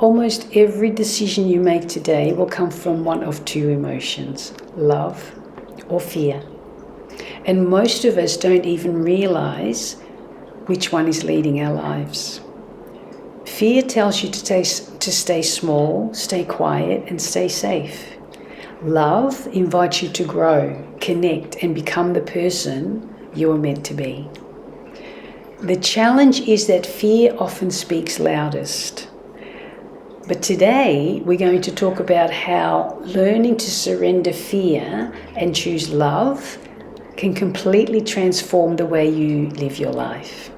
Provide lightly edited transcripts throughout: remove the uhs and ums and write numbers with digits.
Almost every decision you make today will come from one of two emotions, love or fear. And most of us don't even realize which one is leading our lives. Fear tells you to stay small, stay quiet, and stay safe. Love invites you to grow, connect, and become the person you are meant to be. The challenge is that fear often speaks loudest. But today we're going to talk about how learning to surrender fear and choose love can completely transform the way you live your life.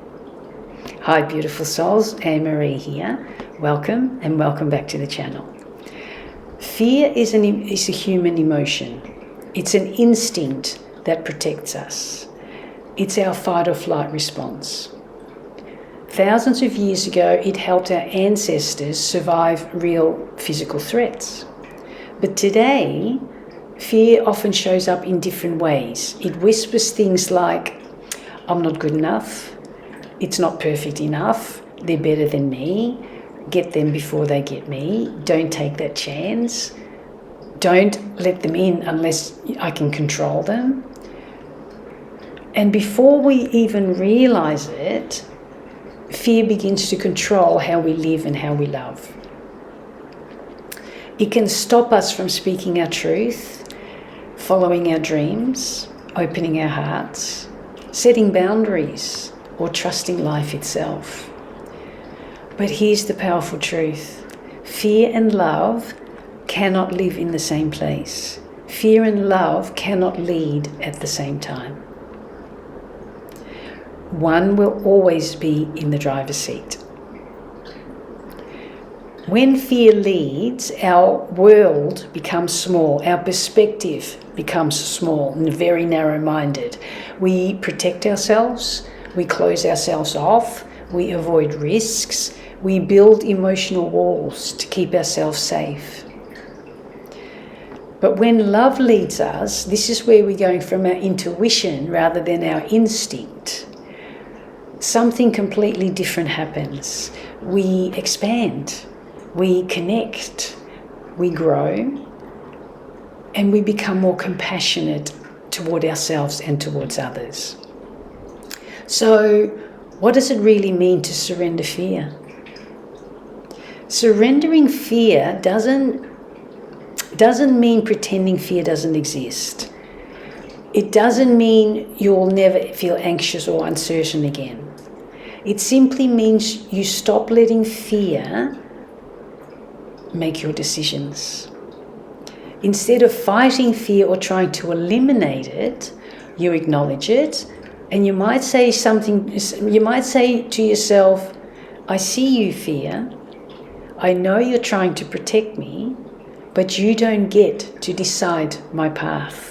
Hi beautiful souls, Anne-Marie here. Welcome and welcome back to the channel. Fear is a human emotion. It's an instinct that protects us. It's our fight or flight response. Thousands of years ago, it helped our ancestors survive real physical threats. But today, fear often shows up in different ways. It whispers things like, I'm not good enough, it's not perfect enough, they're better than me, get them before they get me, don't take that chance, don't let them in unless I can control them. And before we even realize it, fear begins to control how we live and how we love. It can stop us from speaking our truth, following our dreams, opening our hearts, setting boundaries, or trusting life itself. But here's the powerful truth. Fear and love cannot live in the same place. Fear and love cannot lead at the same time. One will always be in the driver's seat. When fear leads, our world becomes small, our perspective becomes small and very narrow-minded. We protect ourselves, we close ourselves off, we avoid risks, we build emotional walls to keep ourselves safe. But when love leads us, this is where we're going from our intuition rather than our instinct. Something completely different happens. We expand, we connect, we grow, and we become more compassionate toward ourselves and towards others. So, what does it really mean to surrender fear? Surrendering fear doesn't mean pretending fear doesn't exist. It doesn't mean you'll never feel anxious or uncertain again. It simply means you stop letting fear make your decisions. Instead of fighting fear or trying to eliminate it, you acknowledge it, and you might say to yourself, I see you, fear. I know you're trying to protect me, but you don't get to decide my path.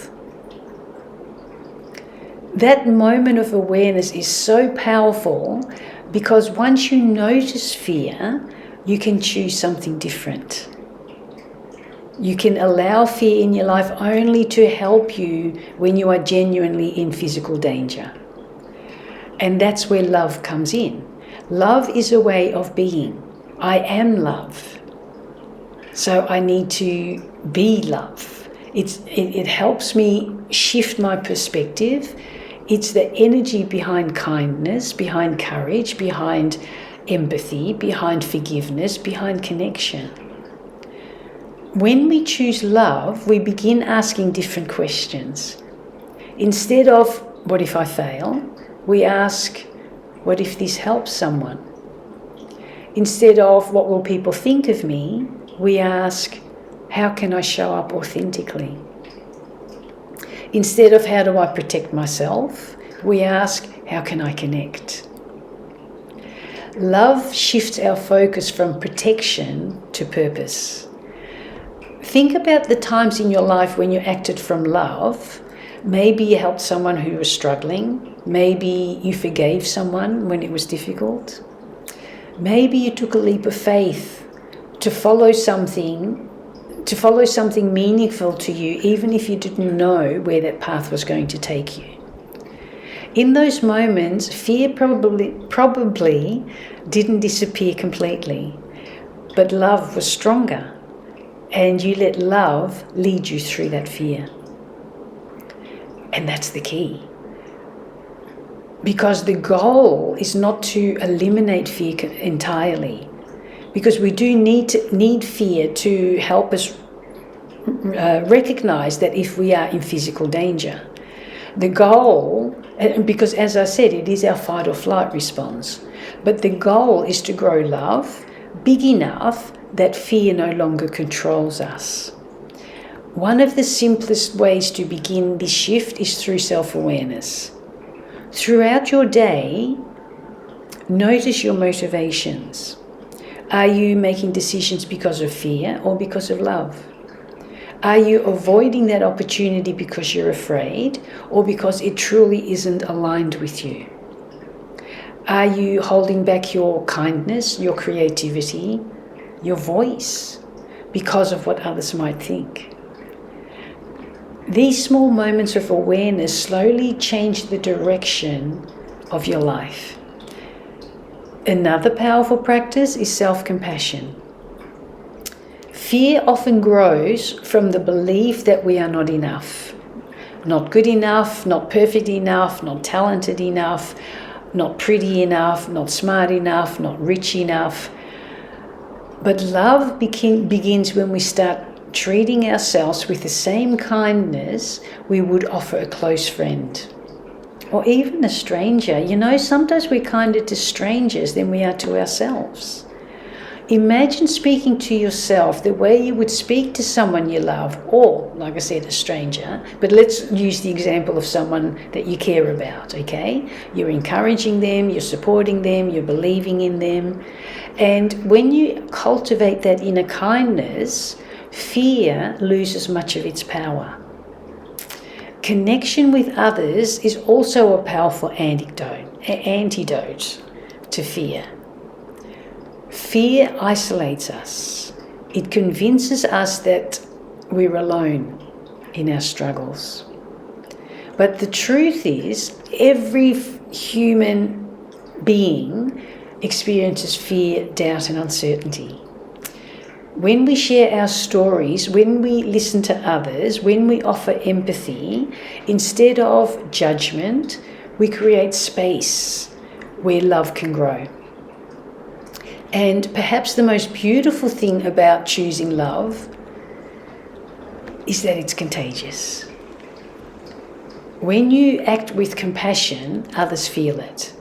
That moment of awareness is so powerful because once you notice fear, you can choose something different. You can allow fear in your life only to help you when you are genuinely in physical danger. And that's where love comes in. Love is a way of being. I am love. So I need to be love. It helps me shift my perspective. It's the energy behind kindness, behind courage, behind empathy, behind forgiveness, behind connection. When we choose love, we begin asking different questions. Instead of, what if I fail? We ask, what if this helps someone? Instead of, what will people think of me? We ask, how can I show up authentically? Instead of how do I protect myself, we ask, how can I connect? Love shifts our focus from protection to purpose. Think about the times in your life when you acted from love. Maybe you helped someone who was struggling. Maybe you forgave someone when it was difficult. Maybe you took a leap of faith to follow something meaningful to you, even if you didn't know where that path was going to take you. In those moments, fear probably didn't disappear completely, but love was stronger, and you let love lead you through that fear. And that's the key. Because the goal is not to eliminate fear entirely, because we do need fear to help us recognize that if we are in physical danger. The goal, because as I said, it is our fight or flight response, but the goal is to grow love big enough that fear no longer controls us. One of the simplest ways to begin this shift is through self-awareness. Throughout your day, notice your motivations. Are you making decisions because of fear or because of love? Are you avoiding that opportunity because you're afraid or because it truly isn't aligned with you? Are you holding back your kindness, your creativity, your voice because of what others might think? These small moments of awareness slowly change the direction of your life. Another powerful practice is self-compassion. Fear often grows from the belief that we are not enough. Not good enough, not perfect enough, not talented enough, not pretty enough, not smart enough, not rich enough. But love begins when we start treating ourselves with the same kindness we would offer a close friend or even a stranger. You know, sometimes we're kinder to strangers than we are to ourselves. Imagine speaking to yourself the way you would speak to someone you love, or, like I said, a stranger. But let's use the example of someone that you care about, okay? You're encouraging them, you're supporting them, you're believing in them. And when you cultivate that inner kindness, fear loses much of its power. Connection with others is also a powerful antidote to fear. Fear isolates us. It convinces us that we're alone in our struggles. But the truth is, every human being experiences fear, doubt, and uncertainty. When we share our stories, when we listen to others, when we offer empathy, instead of judgment, we create space where love can grow. And perhaps the most beautiful thing about choosing love is that it's contagious. When you act with compassion, others feel it.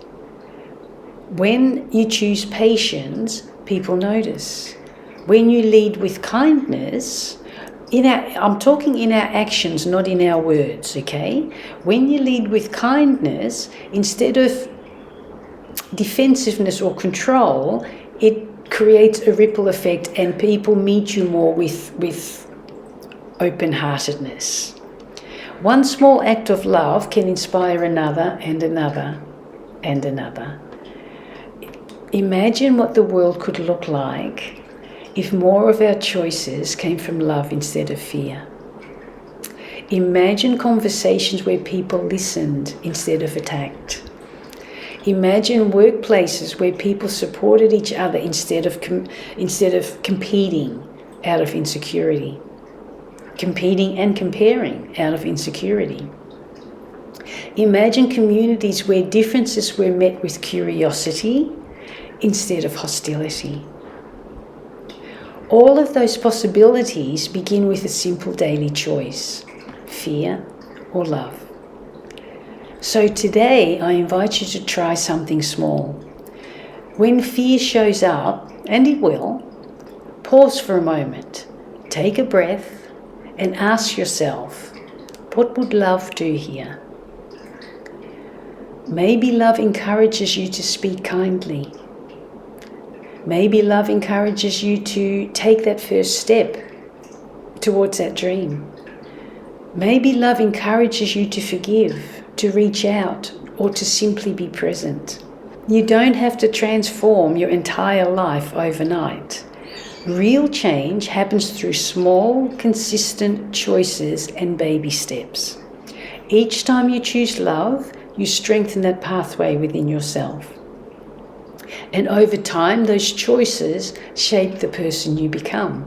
When you choose patience, people notice. When you lead with kindness, I'm talking in our actions, not in our words, okay? When you lead with kindness, instead of defensiveness or control, it creates a ripple effect and people meet you more with open-heartedness. One small act of love can inspire another and another and another. Imagine what the world could look like if more of our choices came from love instead of fear. Imagine conversations where people listened instead of attacked. Imagine workplaces where people supported each other instead of competing out of insecurity. Competing and comparing out of insecurity. Imagine communities where differences were met with curiosity instead of hostility. All of those possibilities begin with a simple daily choice: fear or love. So today I invite you to try something small. When fear shows up, and it will, pause for a moment, take a breath, and ask yourself, what would love do here? Maybe love encourages you to speak kindly. Maybe love encourages you to take that first step towards that dream. Maybe love encourages you to forgive, to reach out, or to simply be present. You don't have to transform your entire life overnight. Real change happens through small, consistent choices and baby steps. Each time you choose love, you strengthen that pathway within yourself. And over time, those choices shape the person you become.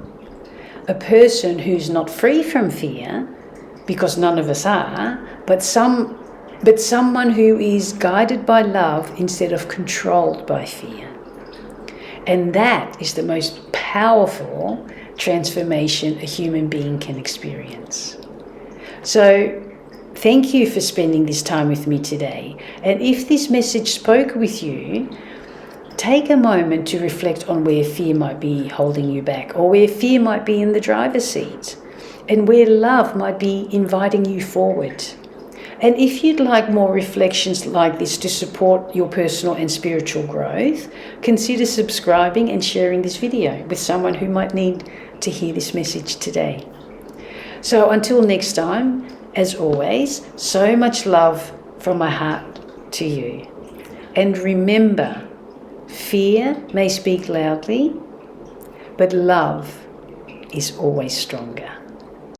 A person who's not free from fear, because none of us are, but someone who is guided by love instead of controlled by fear. And that is the most powerful transformation a human being can experience. So thank you for spending this time with me today. And if this message spoke with you, take a moment to reflect on where fear might be holding you back, or where fear might be in the driver's seat, and where love might be inviting you forward. And if you'd like more reflections like this to support your personal and spiritual growth, consider subscribing and sharing this video with someone who might need to hear this message today. So until next time, as always, so much love from my heart to you. And remember, fear may speak loudly, but love is always stronger.